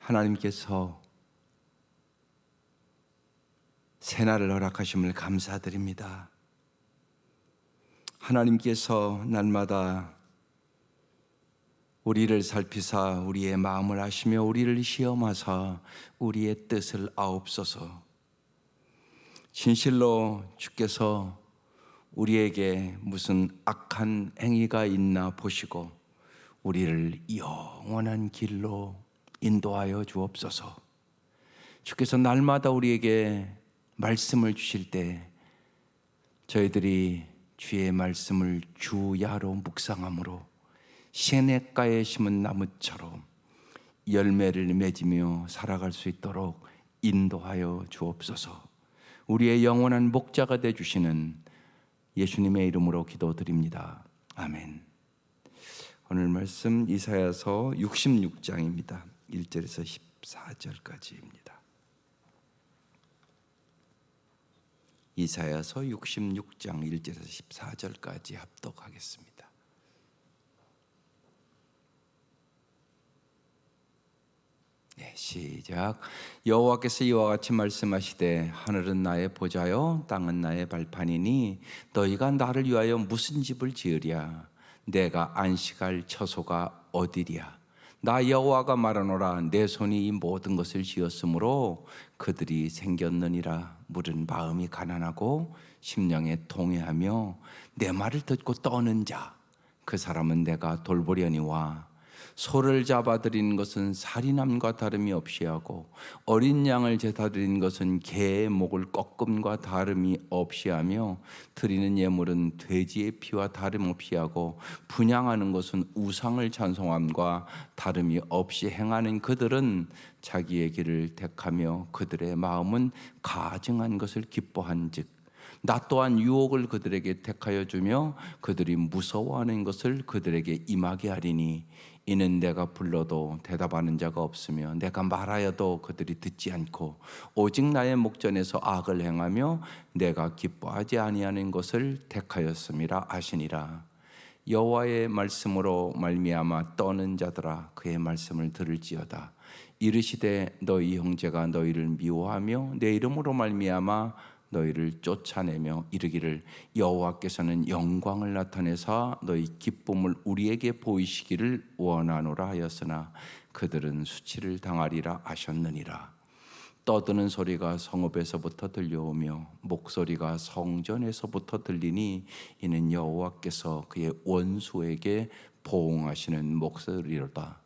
하나님께서 새날을 허락하심을 감사드립니다. 하나님께서 날마다 우리를 살피사 우리의 마음을 아시며 우리를 시험하사 우리의 뜻을 아옵소서. 진실로 주께서 우리에게 무슨 악한 행위가 있나 보시고 우리를 영원한 길로 인도하여 주옵소서. 주께서 날마다 우리에게 말씀을 주실 때 저희들이 주의 말씀을 주야로 묵상함으로 시냇가에 심은 나무처럼 열매를 맺으며 살아갈 수 있도록 인도하여 주옵소서. 우리의 영원한 목자가 되어주시는 예수님의 이름으로 기도드립니다. 아멘. 오늘 말씀 이사야서 66장입니다. 1절에서 14절까지입니다. 이사야서 66장 1절에서 14절까지 합독하겠습니다. 네, 시작. 여호와께서 이와 같이 말씀하시되 하늘은 나의 보좌요 땅은 나의 발판이니 너희가 나를 위하여 무슨 집을 지으랴. 내가 안식할 처소가 어디랴. 나 여호와가 말하노라. 내 손이 이 모든 것을 지었으므로 그들이 생겼느니라. 물은 마음이 가난하고 심령에 통회하며 내 말을 듣고 떠는 자 그 사람은 내가 돌보려니와. 소를 잡아들이는 것은 살인함과 다름이 없이 하고 어린 양을 제사 드리는 것은 개의 목을 꺾음과 다름이 없이 하며 드리는 예물은 돼지의 피와 다름없이 하고 분향하는 것은 우상을 찬송함과 다름이 없이 행하는 그들은 자기의 길을 택하며 그들의 마음은 가증한 것을 기뻐한즉 나 또한 유혹을 그들에게 택하여 주며 그들이 무서워하는 것을 그들에게 임하게 하리니 이는 내가 불러도 대답하는 자가 없으며 내가 말하여도 그들이 듣지 않고 오직 나의 목전에서 악을 행하며 내가 기뻐하지 아니하는 것을 택하였음이라 하시니라. 여호와의 말씀으로 말미암아 떠는 자들아 그의 말씀을 들을지어다. 이르시되 너희 형제가 너희를 미워하며 내 이름으로 말미암아 너희를 쫓아내며 이르기를 여호와께서는 영광을 나타내사 너희 기쁨을 우리에게 보이시기를 원하노라 하였으나 그들은 수치를 당하리라 하셨느니라. 떠드는 소리가 성읍에서부터 들려오며 목소리가 성전에서부터 들리니 이는 여호와께서 그의 원수에게 보응하시는 목소리로다.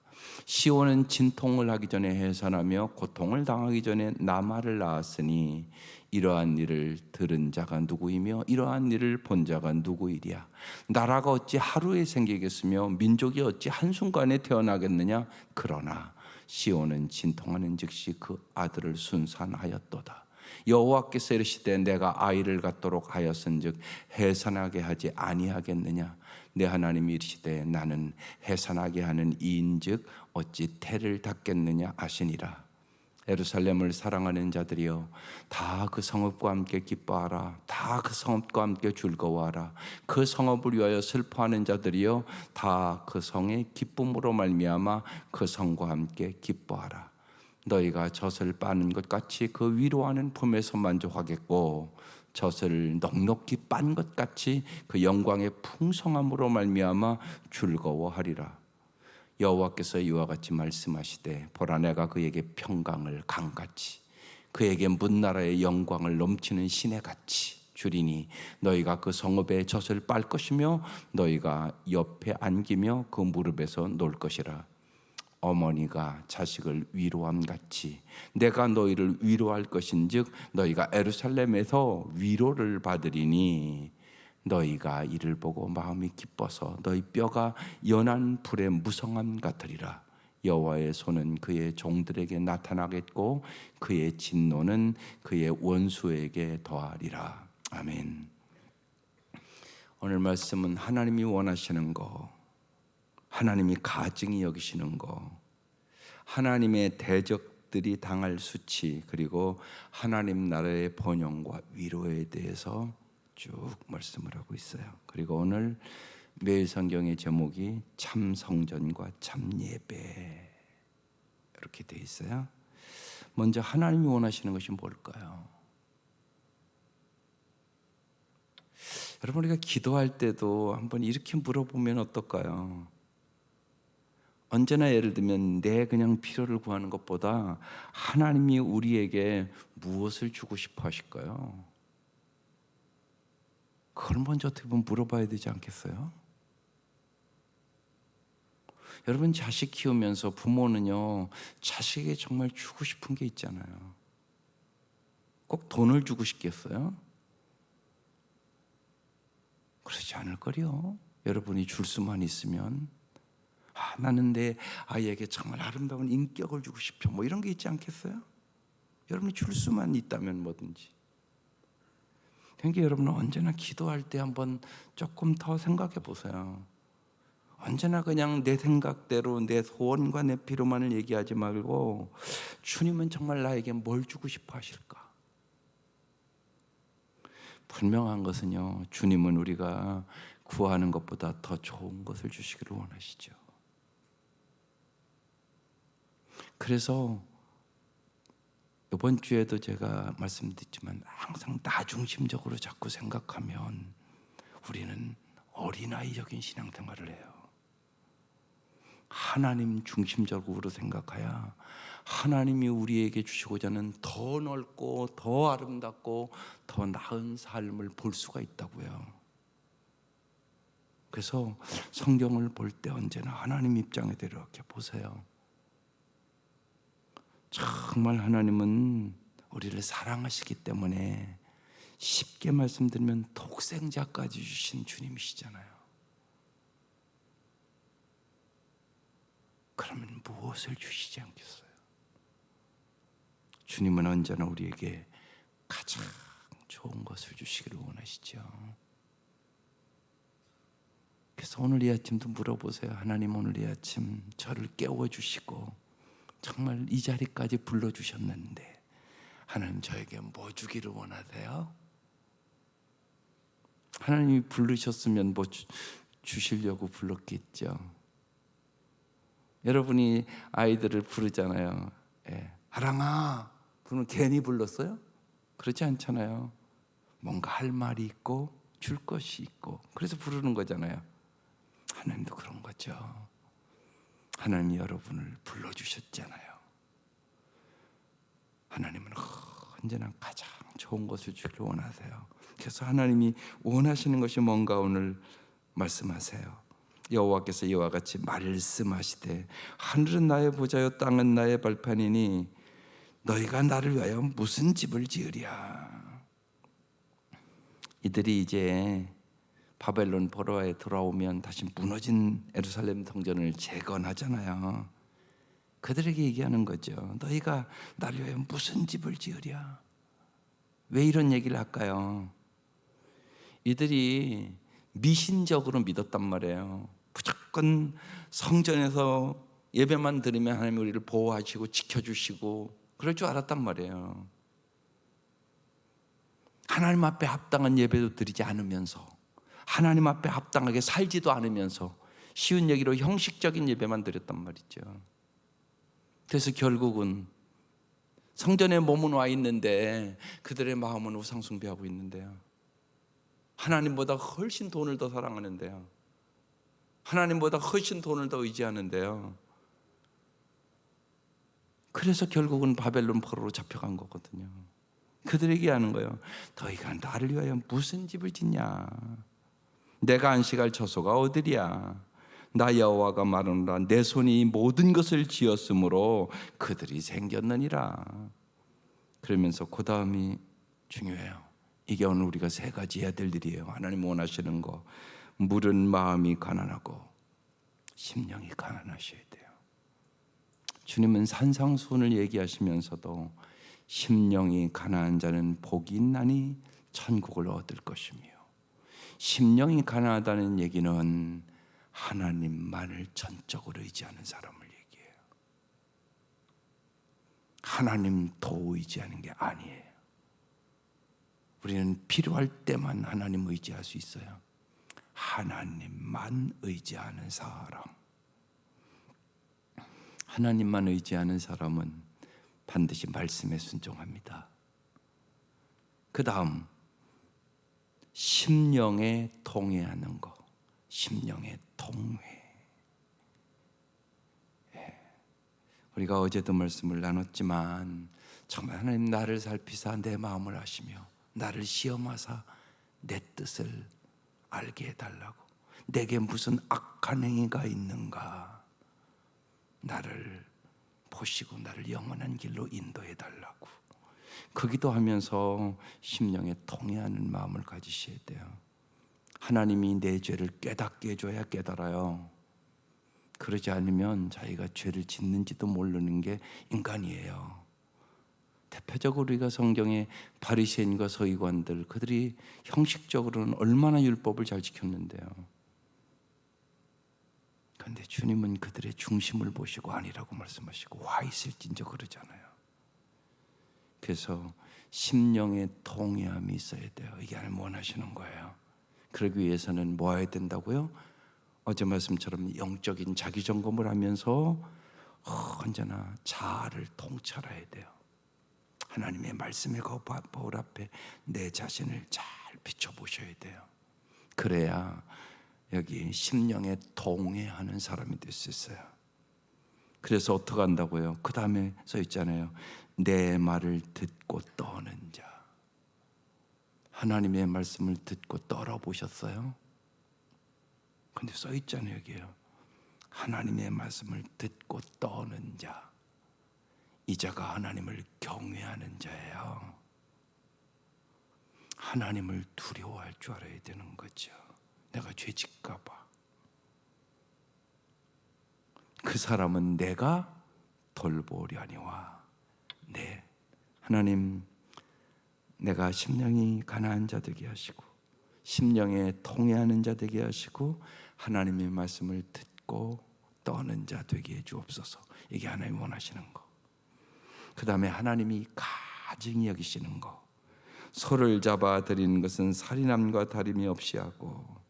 시온은 진통을 하기 전에 해산하며 고통을 당하기 전에 남아를 낳았으니 이러한 일을 들은 자가 누구이며 이러한 일을 본 자가 누구이랴. 나라가 어찌 하루에 생기겠으며 민족이 어찌 한순간에 태어나겠느냐. 그러나 시온은 진통하는 즉시 그 아들을 순산하였도다. 여호와께서 이르시되 내가 아이를 갖도록 하였은즉 해산하게 하지 아니하겠느냐. 내 하나님이 이르시되 나는 해산하게 하는 이인즉 어찌 태를 닫겠느냐 하시니라. 예루살렘을 사랑하는 자들이여 다 그 성읍과 함께 기뻐하라. 다 그 성읍과 함께 즐거워하라. 그 성읍을 위하여 슬퍼하는 자들이여 다 그 성의 기쁨으로 말미암아 그 성과 함께 기뻐하라. 너희가 젖을 빠는 것 같이 그 위로하는 품에서 만족하겠고 젖을 넉넉히 빤 것 같이 그 영광의 풍성함으로 말미암아 즐거워하리라. 여호와께서 이와 같이 말씀하시되 보라 내가 그에게 평강을 강같이 그에게 문나라의 영광을 넘치는 시내같이 주리니 너희가 그 성읍에 젖을 빨 것이며 너희가 옆에 안기며 그 무릎에서 놀 것이라. 어머니가 자식을 위로함같이 내가 너희를 위로할 것인즉 너희가 예루살렘에서 위로를 받으리니 너희가 이를 보고 마음이 기뻐서 너희 뼈가 연한 불의 무성함 같으리라. 여호와의 손은 그의 종들에게 나타나겠고 그의 진노는 그의 원수에게 더하리라. 아멘. 오늘 말씀은 하나님이 원하시는 거, 하나님이 가증히 여기시는 거, 하나님의 대적들이 당할 수치, 그리고 하나님 나라의 번영과 위로에 대해서 쭉 말씀을 하고 있어요. 그리고 오늘 매일 성경의 제목이 참 성전과 참 예배라고 그렇게 돼 있어요. 먼저 하나님이 원하시는 것이 뭘까요? 여러분, 우리가 기도할 때도 한번 이렇게 물어보면 어떨까요? 언제나 예를 들면 내 그냥 필요를 구하는 것보다 하나님이 우리에게 무엇을 주고 싶어 하실까요? 그걸 먼저 어떻게 보면 물어봐야 되지 않겠어요? 여러분, 자식 키우면서 부모는요, 자식에게 정말 주고 싶은 게 있잖아요. 꼭 돈을 주고 싶겠어요? 그러지 않을 거요. 여러분이 줄 수만 있으면, 나는 내 아이에게 정말 아름다운 인격을 주고 싶어, 뭐 이런 게 있지 않겠어요? 여러분이 줄 수만 있다면 뭐든지. 그러니까 여러분은 언제나 기도할 때 한번 조금 더 생각해 보세요. 언제나 그냥 내 생각대로 내 소원과 내 필요만을 얘기하지 말고, 주님은 정말 나에게 뭘 주고 싶어 하실까? 분명한 것은요, 주님은 우리가 구하는 것보다 더 좋은 것을 주시기를 원하시죠. 그래서 이번 주에도 제가 말씀드렸지만, 항상 나 중심적으로 자꾸 생각하면 우리는 어린아이적인 신앙생활을 해요. 하나님 중심적으로 생각해야 하나님이 우리에게 주시고자 하는 더 넓고 더 아름답고 더 나은 삶을 볼 수가 있다고요. 그래서 성경을 볼 때 언제나 하나님 입장에 대해 이렇게 보세요. 정말 하나님은 우리를 사랑하시기 때문에, 쉽게 말씀드리면 독생자까지 주신 주님이시잖아요. 그러면 무엇을 주시지 않겠어요? 주님은 언제나 우리에게 가장 좋은 것을 주시기를 원하시죠. 그래서 오늘 이 아침도 물어보세요. 하나님, 오늘 이 아침 저를 깨워주시고 정말 이 자리까지 불러주셨는데 하나님, 저에게 뭐 주기를 원하세요? 하나님이 부르셨으면 뭐 주시려고 불렀겠죠. 여러분이 아이들을 부르잖아요. 하랑아 부르면 괜히 불렀어요? 그렇지 않잖아요. 뭔가 할 말이 있고 줄 것이 있고 그래서 부르는 거잖아요. 하나님도 그런 거죠. 하나님이 여러분을 불러주셨잖아요. 하나님은 언제나 가장 좋은 것을 주기를 원하세요. 그래서 하나님이 원하시는 것이 뭔가 오늘 말씀하세요. 여호와께서 이와 같이 말씀하시되, 하늘은 나의 보좌요 땅은 나의 발판이니 너희가 나를 위하여 무슨 집을 지으랴. 이들이 이제 바벨론 포로에 돌아오면 다시 무너진 예루살렘 성전을 재건하잖아요. 그들에게 얘기하는 거죠. 너희가 나를 위하여 무슨 집을 지으랴. 왜 이런 얘기를 할까요? 이들이 미신적으로 믿었단 말이에요. 무조건 성전에서 예배만 드리면 하나님이 우리를 보호하시고 지켜주시고 그럴 줄 알았단 말이에요. 하나님 앞에 합당한 예배도 드리지 않으면서, 하나님 앞에 합당하게 살지도 않으면서 쉬운 얘기로 형식적인 예배만 드렸단 말이죠. 그래서 결국은 성전에 몸은 와 있는데 그들의 마음은 우상 숭배하고 있는데요. 하나님보다 훨씬 돈을 더 사랑하는데요. 하나님보다 훨씬 돈을 더 의지하는데요. 그래서 결국은 바벨론 포로로 잡혀간 거거든요. 그들에게 하는 거예요. 너희가 나를 위하여 무슨 집을 짓냐? 내가 안식할 처소가 어디랴? 나 여호와가 말하노라, 내 손이 모든 것을 지었으므로 그들이 생겼느니라. 그러면서 그 다음이 중요해요. 이게 오늘 우리가 세 가지 해야 될 일이에요. 하나님 원하시는 거. 물은 마음이 가난하고 심령이 가난하셔야 돼요. 주님은 산상수훈을 얘기하시면서도 심령이 가난한 자는 복이 있나니 천국을 얻을 것이며, 심령이 가난하다는 얘기는 하나님만을 전적으로 의지하는 사람을 얘기해요. 하나님 더 의지하는 게 아니에요. 우리는 필요할 때만 하나님 의지할 수 있어요. 하나님만 의지하는 사람. 하나님만 의지하는 사람은 반드시 말씀에 순종합니다. 그 다음 심령에 통회하는 거. 심령에 통회. 우리가 어제도 말씀을 나눴지만 정말 하나님 나를 살피사 내 마음을 아시며 나를 시험하사 내 뜻을 알게 해달라고. 내게 무슨 악한 행위가 있는가 나를 보시고 나를 영원한 길로 인도해달라고. 그 기도하면서 심령에 통회하는 마음을 가지셔야 돼요. 하나님이 내 죄를 깨닫게 해줘야 깨달아요. 그러지 않으면 자기가 죄를 짓는지도 모르는 게 인간이에요. 대표적으로 우리가 성경의 바리새인과 서기관들, 그들이 형식적으로는 얼마나 율법을 잘 지켰는데요. 그런데 주님은 그들의 중심을 보시고 아니라고 말씀하시고 와 있을진저 그러잖아요. 그래서 심령의 통회함이 있어야 돼요. 이게 하나님 원하시는 거예요. 그러기 위해서는 뭐 해야 된다고요? 어제 말씀처럼 영적인 자기 점검을 하면서 언제나 자아를 통찰해야 돼요. 하나님의 말씀의 거울 앞에 내 자신을 잘 비춰보셔야 돼요. 그래야 여기 심령에 통회하는 사람이 될 수 있어요. 그래서 어떻게 한다고요? 그 다음에 써 있잖아요. 내 말을 듣고 떠는 자. 하나님의 말씀을 듣고 떨어보셨어요? 근데 써 있잖아요, 여기요. 하나님의 말씀을 듣고 떠는 자. 이 자가 하나님을 경외하는 자예요. 하나님을 두려워할 줄 알아야 되는 거죠. 내가 죄짓까 봐. 그 사람은 내가 돌보려니와. 네, 하나님, 내가 심령이 가난한 자 되게 하시고 심령에 통회하는 자 되게 하시고 하나님의 말씀을 듣고 떠는 자 되게 해 주옵소서. 이게 하나님 원하시는 거. 그 다음에 하나님이 가증히 여기시는 거. 소를 잡아 드리는 것은 살인함과 다름이 없이 하고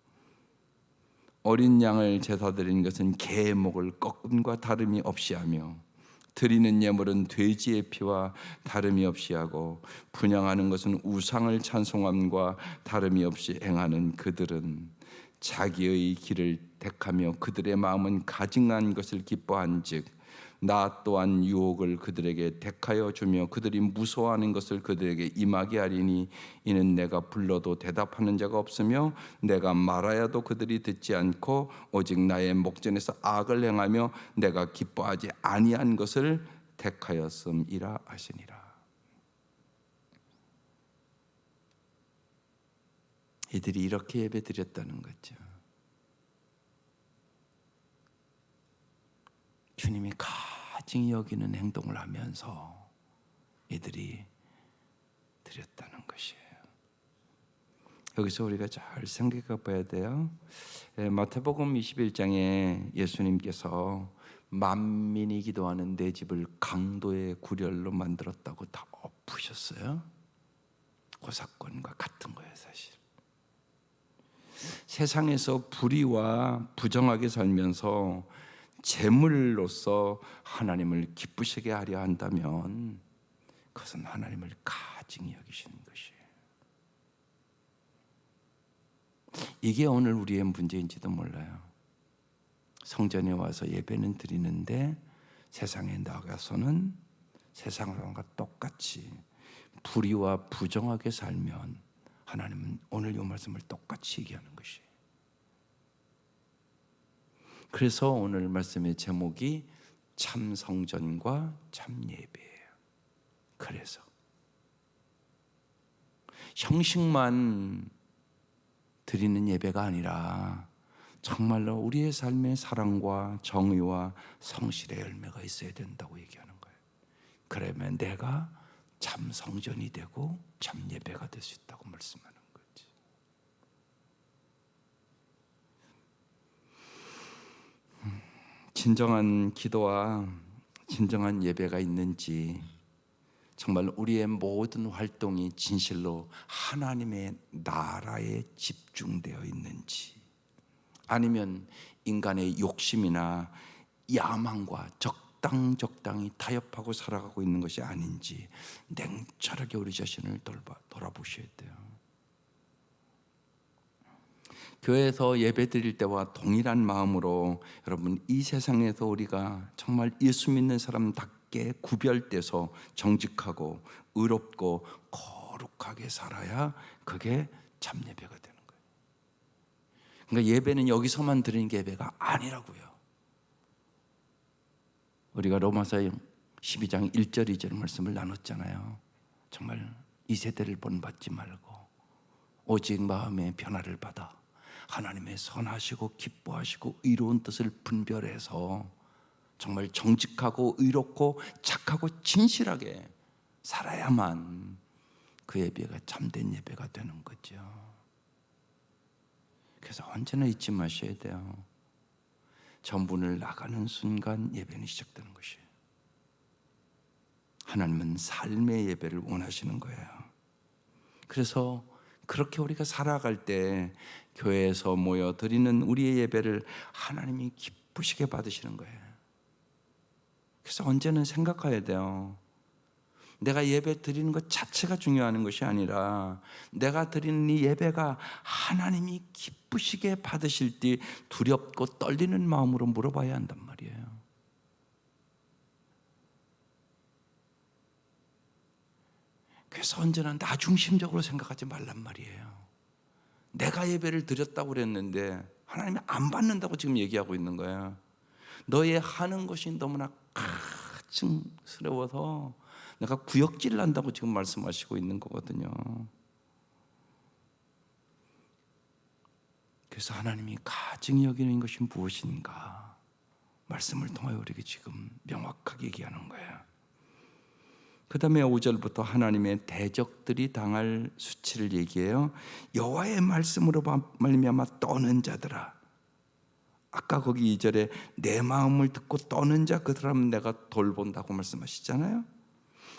어린 양을 제사 드리는 것은 개의 목을 꺾음과 다름이 없이 하며 드리는 예물은 돼지의 피와 다름이 없이 하고 분향하는 것은 우상을 찬송함과 다름이 없이 행하는 그들은 자기의 길을 택하며 그들의 마음은 가증한 것을 기뻐한즉 나 또한 유혹을 그들에게 택하여 주며 그들이 무서워하는 것을 그들에게 임하게 하리니 이는 내가 불러도 대답하는 자가 없으며 내가 말하여도 그들이 듣지 않고 오직 나의 목전에서 악을 행하며 내가 기뻐하지 아니한 것을 택하였음이라 하시니라. 이들이 이렇게 예배드렸다는 거죠. 주님이 가증히 여기는 행동을 하면서 이들이 드렸다는 것이에요. 여기서 우리가 잘 생각해 봐야 돼요. 마태복음 21장에 예수님께서 만민이 기도하는 내 집을 강도의 구렬로 만들었다고 다 엎으셨어요. 그 사건과 같은 거예요, 사실. 세상에서 불의와 부정하게 살면서 제물로서 하나님을 기쁘시게 하려 한다면 그것은 하나님을 가증히 여기시는 것이에요. 이게 오늘 우리의 문제인지도 몰라요. 성전에 와서 예배는 드리는데 세상에 나가서는 세상 사람과 똑같이 불의와 부정하게 살면 하나님은 오늘 이 말씀을 똑같이 얘기하는 것이에요. 그래서 오늘 말씀의 제목이 참 성전과 참 예배예요. 그래서 형식만 드리는 예배가 아니라 정말로 우리의 삶의 사랑과 정의와 성실의 열매가 있어야 된다고 얘기하는 거예요. 그러면 내가 참 성전이 되고 참 예배가 될 수 있다고 말씀하는 거지. 진정한 기도와 진정한 예배가 있는지, 정말 우리의 모든 활동이 진실로 하나님의 나라에 집중되어 있는지, 아니면 인간의 욕심이나 야망과 적당히 타협하고 살아가고 있는 것이 아닌지 냉철하게 우리 자신을 돌아보셔야 돼요. 교회에서 예배 드릴 때와 동일한 마음으로 여러분, 이 세상에서 우리가 정말 예수 믿는 사람답게 구별돼서 정직하고 의롭고 거룩하게 살아야 그게 참 예배가 되는 거예요. 그러니까 예배는 여기서만 드리는 게 예배가 아니라고요. 우리가 로마서 12장 1절 2절 말씀을 나눴잖아요. 정말 이 세대를 본받지 말고 오직 마음의 변화를 받아 하나님의 선하시고 기뻐하시고 의로운 뜻을 분별해서 정말 정직하고 의롭고 착하고 진실하게 살아야만 그 예배가 참된 예배가 되는 거죠. 그래서 언제나 잊지 마셔야 돼요. 저 문을 나가는 순간 예배는 시작되는 것이에요. 하나님은 삶의 예배를 원하시는 거예요. 그래서 그렇게 우리가 살아갈 때 교회에서 모여 드리는 우리의 예배를 하나님이 기쁘시게 받으시는 거예요. 그래서 언제는 생각해야 돼요. 내가 예배 드리는 것 자체가 중요한 것이 아니라 내가 드리는 이 예배가 하나님이 기쁘시게 받으실 때 두렵고 떨리는 마음으로 물어봐야 한단 말이에요. 그래서 언제나 나 중심적으로 생각하지 말란 말이에요. 내가 예배를 드렸다고 그랬는데 하나님이 안 받는다고 지금 얘기하고 있는 거예요. 너의 하는 것이 너무나 가증스러워서 내가 구역질 난다고 지금 말씀하시고 있는 거거든요. 그래서 하나님이 가증히 여기는 것이 무엇인가 말씀을 통하여 우리에게 지금 명확하게 얘기하는 거예요. 그 다음에 5절부터 하나님의 대적들이 당할 수치를 얘기해요. 여호와의 말씀으로 말미암아 떠는 자들아. 아까 거기 2절에 내 마음을 듣고 떠는 자 그 사람은 내가 돌본다고 말씀하시잖아요.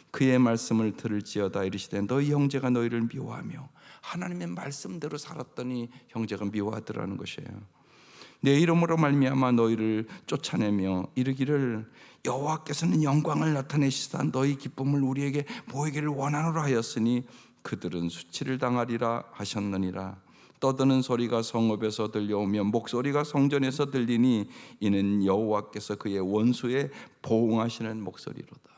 그의 말씀을 들을지어다 이르시되 너희 형제가 너희를 미워하며 하나님의 말씀대로 살았더니 형제가 미워하더라는 것이에요. 내 이름으로 말미암아 너희를 쫓아내며 이르기를 여호와께서는 영광을 나타내시사 너희 기쁨을 우리에게 보이기를 원하노라 하였으니 그들은 수치를 당하리라 하셨느니라. 떠드는 소리가 성읍에서 들려오며 목소리가 성전에서 들리니 이는 여호와께서 그의 원수에 보응하시는 목소리로다.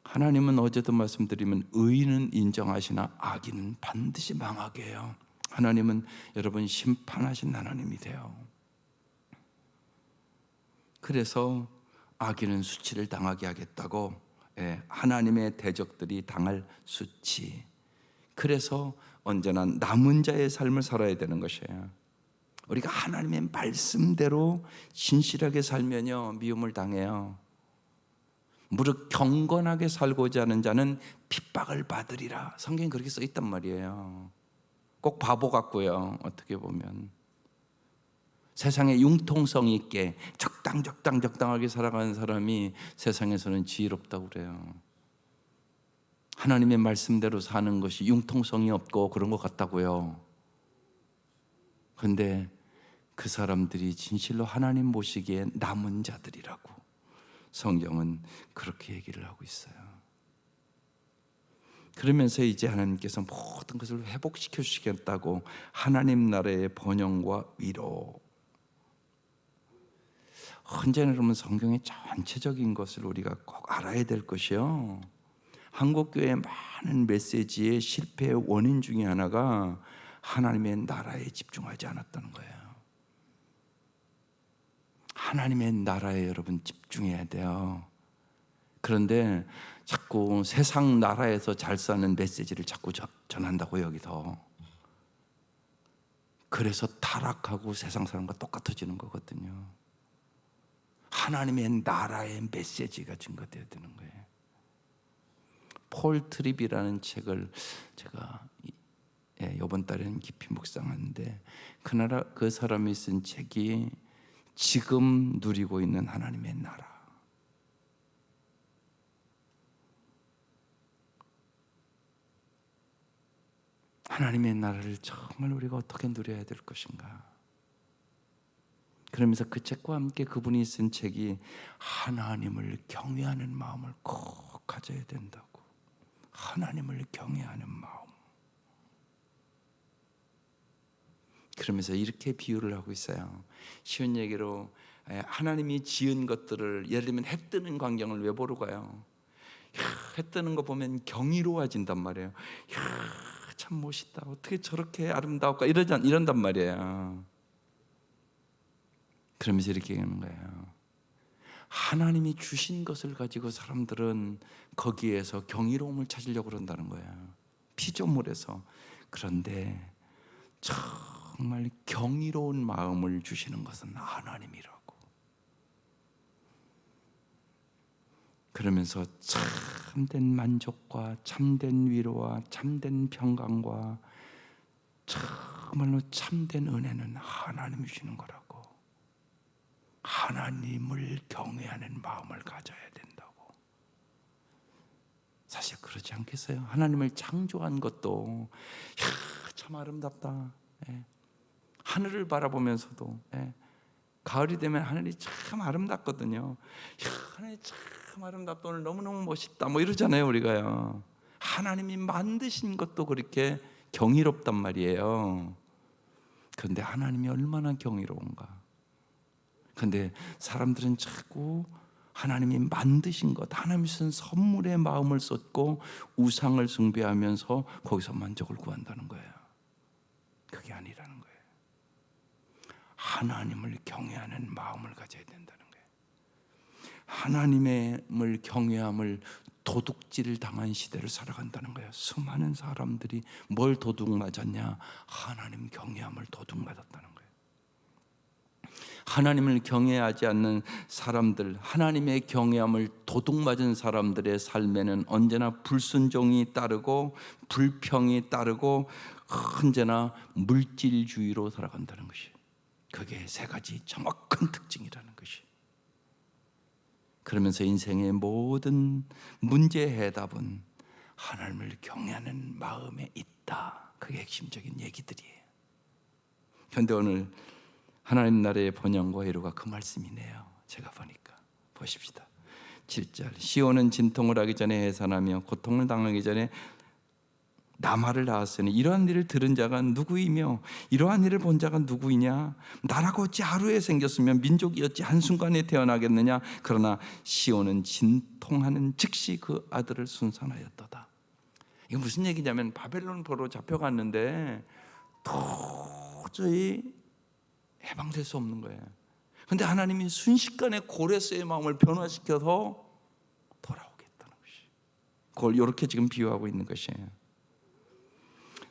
하나님은 어제도 말씀드리면 의인은 인정하시나 악인은 반드시 망하게 해요. 하나님은 여러분 심판하신 하나님이세요. 그래서 악인은 수치를 당하게 하겠다고, 하나님의 대적들이 당할 수치. 그래서 언제나 남은 자의 삶을 살아야 되는 것이에요. 우리가 하나님의 말씀대로 진실하게 살면요 미움을 당해요. 무릇 경건하게 살고자 하는 자는 핍박을 받으리라. 성경에 그렇게 써 있단 말이에요. 꼭 바보 같고요. 어떻게 보면 세상에 융통성 있게 적당하게 살아가는 사람이 세상에서는 지혜롭다고 그래요. 하나님의 말씀대로 사는 것이 융통성이 없고 그런 것 같다고요. 그런데 그 사람들이 진실로 하나님 보시기에 남은 자들이라고 성경은 그렇게 얘기를 하고 있어요. 그러면서 이제 하나님께서 모든 것을 회복시켜 주시겠다고 하나님 나라의 번영과 위로, 언제나 여러분 성경의 전체적인 것을 우리가 꼭 알아야 될 것이요. 한국교회의 많은 메시지의 실패의 원인 중에 하나가 하나님의 나라에 집중하지 않았다는 거예요. 하나님의 나라에 여러분 집중해야 돼요. 그런데 자꾸 세상 나라에서 잘 사는 메시지를 자꾸 전한다고 여기서. 그래서 타락하고 세상 사람과 똑같아지는 거거든요. 하나님의 나라의 메시지가 증거되어야 되는 거예요. 폴 트립이라는 책을 제가 이번 달에는 깊이 묵상하는데 그 사람이 쓴 책이 지금 누리고 있는 하나님의 나라. 하나님의 나라를 정말 우리가 어떻게 누려야 될 것인가. 그러면서 그 책과 함께 그분이 쓴 책이 하나님을 경외하는 마음을 꼭 가져야 된다고. 하나님을 경외하는 마음. 그러면서 이렇게 비유를 하고 있어요. 쉬운 얘기로 하나님이 지은 것들을, 예를 들면 해 뜨는 광경을 왜 보러 가요? 해 뜨는 거 보면 경이로워진단 말이에요. 참 멋있다. 어떻게 저렇게 아름다울까? 이런단 말이에요. 그러면서 이렇게 하는 거예요. 하나님이 주신 것을 가지고 사람들은 거기에서 경이로움을 찾으려고 그런다는 거예요. 피조물에서. 그런데 정말 경이로운 마음을 주시는 것은 하나님이라고. 그러면서 참된 만족과 참된 위로와 참된 평강과 정말로 참된 은혜는 하나님이 주시는 거라고. 하나님을 경외하는 마음을 가져야 된다고. 사실 그렇지 않겠어요? 하나님을 창조한 것도 참 아름답다. 하늘을 바라보면서도 가을이 되면 하늘이 참 아름답거든요. 하늘이 참 아름답다. 오늘 너무너무 멋있다. 뭐 이러잖아요, 우리가요. 하나님이 만드신 것도 그렇게 경이롭단 말이에요. 그런데 하나님이 얼마나 경이로운가. 그런데 사람들은 자꾸 하나님이 만드신 것, 하나님이 쓴 선물에 마음을 쏟고 우상을 숭배하면서 거기서 만족을 구한다는 거예요. 그게 아니라는 거예요. 하나님을 경외하는 마음을 가져야 된다는 거예요. 하나님을 경외함을 도둑질을 당한 시대를 살아간다는 거예요. 수많은 사람들이 뭘 도둑 맞았냐? 하나님 경외함을 도둑 맞았다는 거예요. 하나님을 경외하지 않는 사람들, 하나님의 경외함을 도둑맞은 사람들의 삶에는 언제나 불순종이 따르고 불평이 따르고 언제나 물질주의로 살아간다는 것이, 그게 세 가지 정확한 특징이라는 것이. 그러면서 인생의 모든 문제의 해답은 하나님을 경외하는 마음에 있다. 그게 핵심적인 얘기들이에요. 그런데 오늘 하나님 나라의 번영과 위로가 그 말씀이네요. 제가 보니까 보십시다. 7절 시온은 진통을 하기 전에 해산하며 고통을 당하기 전에 남아를 낳았으니 이러한 일을 들은 자가 누구이며 이러한 일을 본 자가 누구이냐? 나라가 어찌 하루에 생겼으면 민족이 어찌 한순간에 태어나겠느냐? 그러나 시온은 진통하는 즉시 그 아들을 순산하였도다. 이거 무슨 얘기냐면 바벨론 포로 잡혀갔는데 도저히 해방될 수 없는 거예요. 그런데 하나님이 순식간에 고레스의 마음을 변화시켜서 돌아오겠다는 것이, 그걸 이렇게 지금 비유하고 있는 것이에요.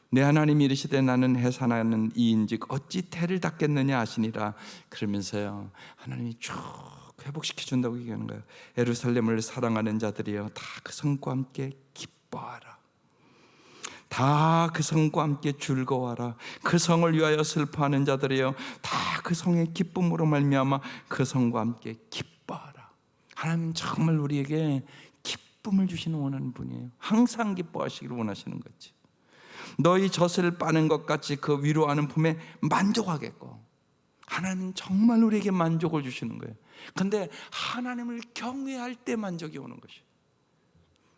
내 하나님이 이르시되 나는 해산하는 이인즉 어찌 태를 닦겠느냐 하시니라. 그러면서요 하나님이 쭉 회복시켜 준다고 얘기하는 거예요. 예루살렘을 사랑하는 자들이여 다 그 성과 함께 기뻐하라. 다 그 성과 함께 즐거워하라. 그 성을 위하여 슬퍼하는 자들이여 다 그 성의 기쁨으로 말미암아 그 성과 함께 기뻐하라. 하나님 정말 우리에게 기쁨을 주시는 원하는 분이에요. 항상 기뻐하시기를 원하시는 거지. 너희 젖을 빠는 것 같이 그 위로하는 품에 만족하겠고. 하나님은 정말 우리에게 만족을 주시는 거예요. 그런데 하나님을 경외할 때 만족이 오는 것이에요.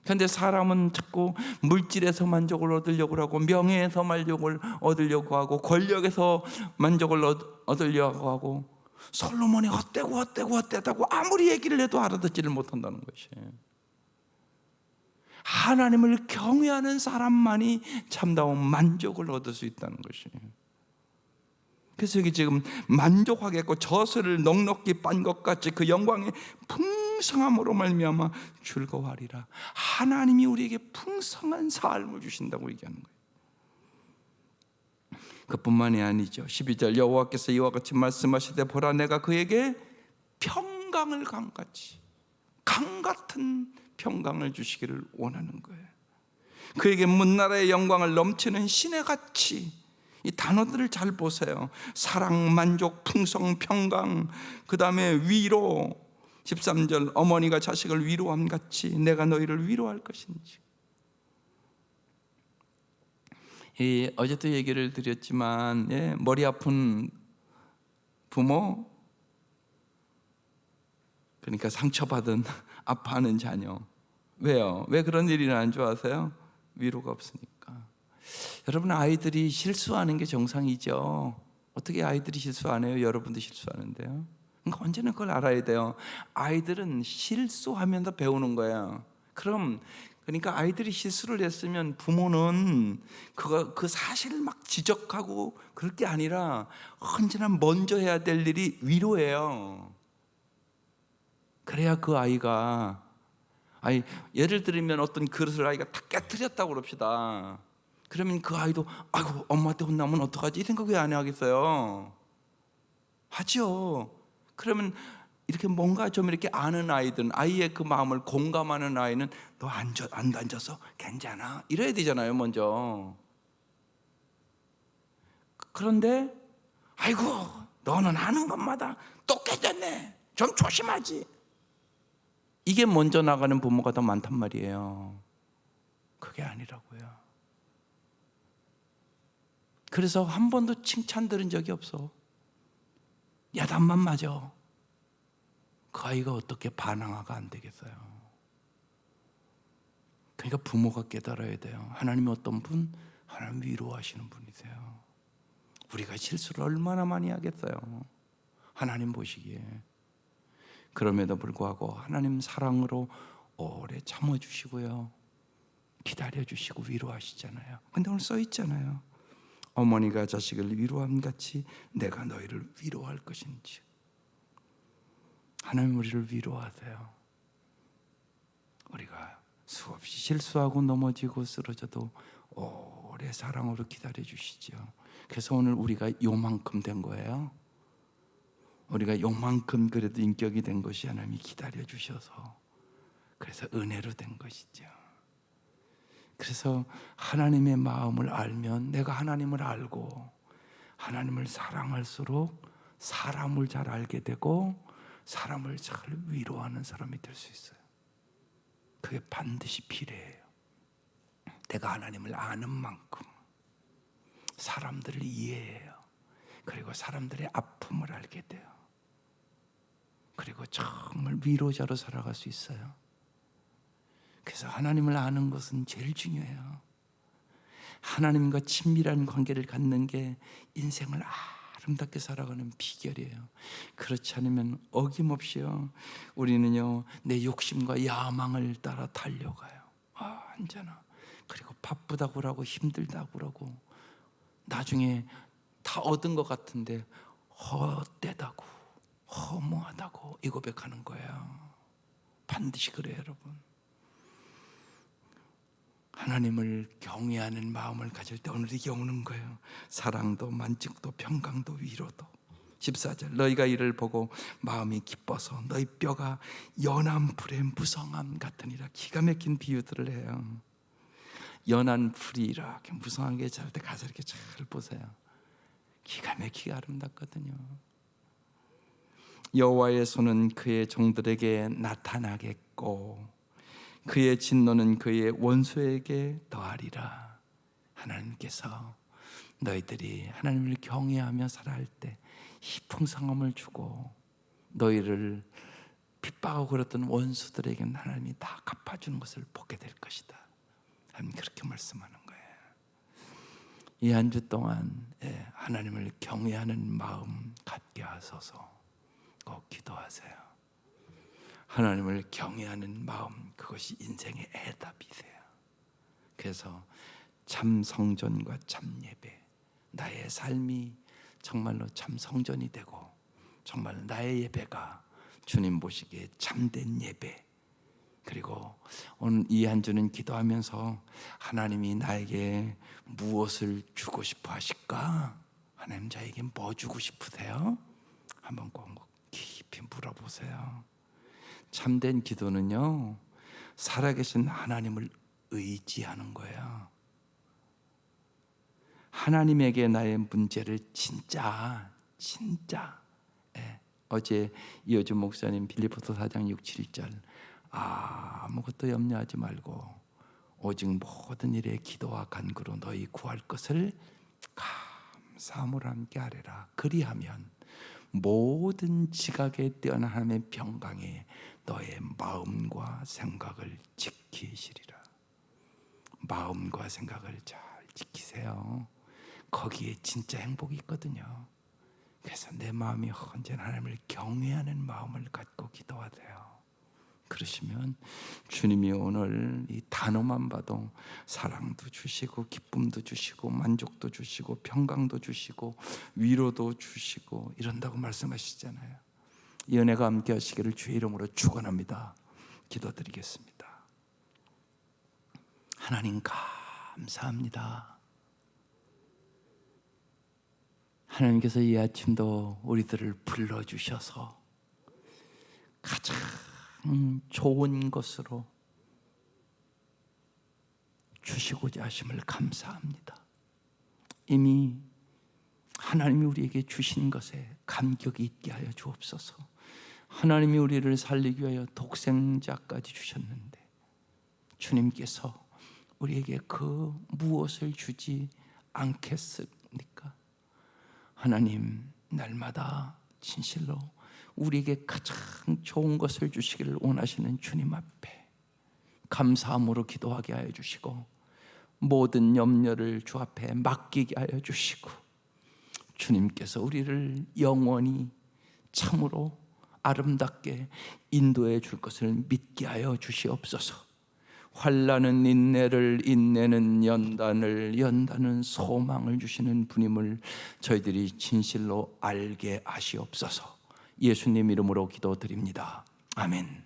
그런데 사람은 자꾸 물질에서 만족을 얻으려고 하고 명예에서 만족을 얻으려고 하고 권력에서 만족을 얻으려고 하고 솔로몬이 헛되고 아무리 얘기를 해도 알아듣지를 못한다는 것이에요. 하나님을 경외하는 사람만이 참다운 만족을 얻을 수 있다는 것이에요. 그래서 여기 지금 만족하겠고 젖을 넉넉히 빤 것 같이 그 영광의 풍성함으로 말미암아 즐거워하리라. 하나님이 우리에게 풍성한 삶을 주신다고 얘기하는 거예요. 그뿐만이 아니죠. 12절 여호와께서 이와 같이 말씀하시되 보라 내가 그에게 평강을 강같이, 강같은 평강을 주시기를 원하는 거예요. 그에게 문나라의 영광을 넘치는 신의 같이. 이 단어들을 잘 보세요. 사랑, 만족, 풍성, 평강, 그 다음에 위로. 13절 어머니가 자식을 위로함 같이 내가 너희를 위로할 것인지. 어제도 얘기를 드렸지만 머리 아픈 부모 그러니까 상처받은 아파하는 자녀. 왜요? 왜 그런 일이 나는 줄 아세요? 위로가 없으니까. 여러분, 아이들이 실수하는 게 정상이죠. 어떻게 아이들이 실수 안 해요? 여러분도 실수하는데요. 그러니까 언제나 그걸 알아야 돼요. 아이들은 실수하면서 배우는 거예요. 그러니까 아이들이 실수를 했으면 부모는 그 사실을 막 지적하고 그럴 게 아니라 언제나 먼저 해야 될 일이 위로예요. 그래야 그 아이가, 예를 들면 어떤 그릇을 아이가 다 깨뜨렸다고 그럽시다. 그러면 그 아이도 아이고 엄마한테 혼나면 어떡하지? 이 생각 왜 안 하겠어요? 하죠. 그러면 이렇게 뭔가 좀 이렇게 아는 아이들은, 아이의 그 마음을 공감하는 아이는 너 안 다져서 괜찮아 이래야 되잖아요 먼저. 그런데 아이고 너는 하는 것마다 또 깨졌네 좀 조심하지, 이게 먼저 나가는 부모가 더 많단 말이에요. 그게 아니라고요. 그래서 한 번도 칭찬 들은 적이 없어. 야단만 맞아. 그 아이가 어떻게 반항화가 안 되겠어요? 그러니까 부모가 깨달아야 돼요. 하나님이 어떤 분? 하나님 위로하시는 분이세요. 우리가 실수를 얼마나 많이 하겠어요, 하나님 보시기에. 그럼에도 불구하고 하나님 사랑으로 오래 참아주시고요, 기다려주시고 위로하시잖아요. 근데 오늘 써있잖아요. 어머니가 자식을 위로함 같이 내가 너희를 위로할 것인지. 하나님 우리를 위로하세요. 우리가 수없이 실수하고 넘어지고 쓰러져도 오래 사랑으로 기다려주시죠. 그래서 오늘 우리가 요만큼 된 거예요. 우리가 요만큼 그래도 인격이 된 것이 하나님이 기다려주셔서, 그래서 은혜로 된 것이죠. 그래서 하나님의 마음을 알면, 내가 하나님을 알고 하나님을 사랑할수록 사람을 잘 알게 되고 사람을 잘 위로하는 사람이 될 수 있어요. 그게 반드시 필요해요. 내가 하나님을 아는 만큼 사람들을 이해해요. 그리고 사람들의 아픔을 알게 돼요. 그리고 정말 위로자로 살아갈 수 있어요. 그래서 하나님을 아는 것은 제일 중요해요. 하나님과 친밀한 관계를 갖는 게 인생을 아름답게 살아가는 비결이에요. 그렇지 않으면 어김없이요, 우리는요 내 욕심과 야망을 따라 달려가요. 언제나. 그리고 바쁘다고 그러고 힘들다고 그러고 나중에 다 얻은 것 같은데 헛되다고 허무하다고 이 고백하는 거예요. 반드시 그래요, 여러분. 하나님을 경외하는 마음을 가질 때 오늘 이게 오는 거예요. 사랑도 만족도 평강도 위로도. 14절 너희가 이를 보고 마음이 기뻐서 너희 뼈가 연한 불의 무성함 같으니라. 기가 막힌 비유들을 해요. 연한 불이 이렇게 무성하게 자랄 때 가서 이렇게 잘 보세요. 기가 막히게 아름답거든요. 여호와의 손은 그의 종들에게 나타나겠고 그의 진노는 그의 원수에게 더하리라. 하나님께서 너희들이 하나님을 경외하며 살아갈 때 이 풍성함을 주고 너희를 핍박하고 그랬던 원수들에게는 하나님이 다 갚아주는 것을 보게 될 것이다. 하나님 그렇게 말씀하는 거예요. 이 한 주 동안 하나님을 경외하는 마음 갖게 하소서. 꼭 기도하세요. 하나님을 경외하는 마음, 그것이 인생의 해답이세요. 그래서 참 성전과 참 예배, 나의 삶이 정말로 참 성전이 되고 정말 나의 예배가 주님 보시기에 참된 예배. 그리고 오늘 이 한 주는 기도하면서 하나님이 나에게 무엇을 주고 싶어 하실까? 하나님 저에게 뭐 주고 싶으세요? 한번 꼭 깊이 물어보세요. 참된 기도는요, 살아계신 하나님을 의지하는 거예요. 하나님에게 나의 문제를 진짜 어제 이어준 목사님 빌립보서 4장 6, 7절 아무것도 염려하지 말고 오직 모든 일에 기도와 간구로 너희 구할 것을 감사함으로 함께 하리라. 그리하면 모든 지각에 뛰어난 하나님의 평강에 너의 마음과 생각을 지키시리라. 마음과 생각을 잘 지키세요. 거기에 진짜 행복이 있거든요. 그래서 내 마음이 언제나 하나님을 경외하는 마음을 갖고 기도하세요. 그러시면 주님이 오늘 이 단어만 봐도 사랑도 주시고 기쁨도 주시고 만족도 주시고 평강도 주시고 위로도 주시고 이런다고 말씀하시잖아요. 이 은혜가 함께 하시기를 주의 이름으로 축원합니다. 기도드리겠습니다. 하나님 감사합니다. 하나님께서 이 아침도 우리들을 불러주셔서 가장 좋은 것으로 주시고자 하심을 감사합니다. 이미 하나님이 우리에게 주신 것에 감격이 있게 하여 주옵소서. 하나님이 우리를 살리기 위하여 독생자까지 주셨는데 주님께서 우리에게 그 무엇을 주지 않겠습니까? 하나님, 날마다 진실로 우리에게 가장 좋은 것을 주시기를 원하시는 주님 앞에 감사함으로 기도하게 하여 주시고 모든 염려를 주 앞에 맡기게 하여 주시고 주님께서 우리를 영원히 참으로 아름답게 인도해 줄 것을 믿게 하여 주시옵소서. 환난은 인내를, 인내는 연단을, 연단은 소망을 주시는 분임을 저희들이 진실로 알게 하시옵소서. 예수님 이름으로 기도드립니다. 아멘.